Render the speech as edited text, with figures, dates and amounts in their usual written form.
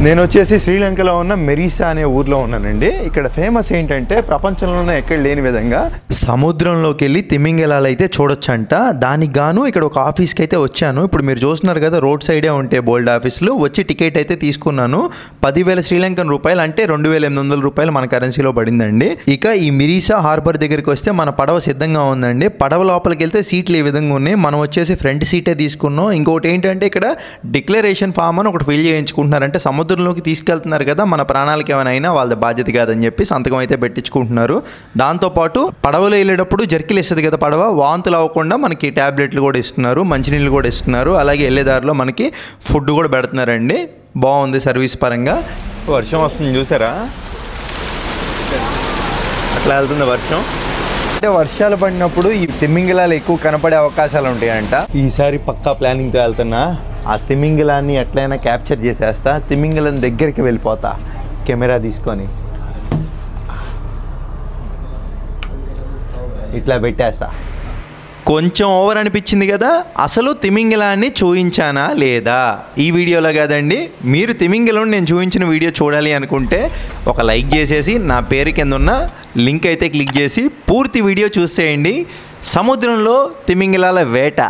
నేను వచ్చేసి శ్రీలంకలో ఉన్న మెరీసా అనే ఊర్లో ఉన్నానండి. ఇక్కడ ఫేమస్ ఏంటంటే ప్రపంచంలోనే ఎక్కడ లేని విధంగా సముద్రంలోకి వెళ్ళి తిమింగలాలు అయితే చూడొచ్చంట. దానికి గాను ఇక్కడ ఒక ఆఫీస్కి అయితే వచ్చాను. ఇప్పుడు మీరు చూస్తున్నారు కదా, రోడ్ సైడే ఉంటే బోల్డ్ ఆఫీసులు. వచ్చి టికెట్ అయితే తీసుకున్నాను. 10,000 శ్రీలంకన్ రూపాయలు, అంటే 2,800 రూపాయలు మన కరెన్సీలో పడిందండి. ఇక ఈ మెరీసా హార్బర్ దగ్గరికి వస్తే మన పడవ సిద్ధంగా ఉందండి. పడవ లోపలికి వెళ్తే సీట్లు ఈ విధంగా ఉన్నాయి. మనం వచ్చేసి ఫ్రంట్ సీటే తీసుకున్నాం. ఇంకోటి ఏంటంటే ఇక్కడ డిక్లరేషన్ ఫామ్ అని ఒకటి ఫిల్ చేయించుకుంటున్నారంటే సముద్రంలోకి తీసుకెళ్తున్నారు కదా, మన ప్రాణాలకు ఏమైనా అయినా వాళ్ళ బాధ్యత కాదని చెప్పి సంతకం అయితే పెట్టించుకుంటున్నారు. దాంతోపాటు పడవలో వెళ్ళేటప్పుడు జర్కిలు ఇస్తుంది కదా పడవ, వాంతులు అవ్వకుండా మనకి ట్యాబ్లెట్లు కూడా ఇస్తున్నారు, మంచినీళ్ళు కూడా ఇస్తున్నారు. అలాగే వెళ్ళేదారిలో మనకి ఫుడ్ కూడా పెడుతున్నారండి. బాగుంది సర్వీస్ పరంగా. వర్షం వస్తుంది చూసారా, అట్లా వెళ్తుంది వర్షం. అంటే వర్షాలు పడినప్పుడు ఈ తిమింగలాలు ఎక్కువ కనపడే అవకాశాలు ఉంటాయంట. ఈసారి పక్కా ప్లానింగ్తో వెళ్తున్నా. ఆ తిమింగలాన్ని ఎట్లయినా క్యాప్చర్ చేసేస్తా. తిమింగలం దగ్గరికి వెళ్ళిపోతా కెమెరా తీసుకొని, ఇట్లా పెట్టేస్తా. కొంచెం ఓవర్ అనిపించింది కదా. అసలు తిమింగలాన్ని చూయించానా లేదా ఈ వీడియోలో కాదండి. మీరు తిమింగలం నేను చూపించిన వీడియో చూడాలి అనుకుంటే ఒక లైక్ చేసేసి నా పేరు కింద ఉన్న లింక్ అయితే క్లిక్ చేసి పూర్తి వీడియో చూసేయండి. సముద్రంలో తిమింగలాల వేట.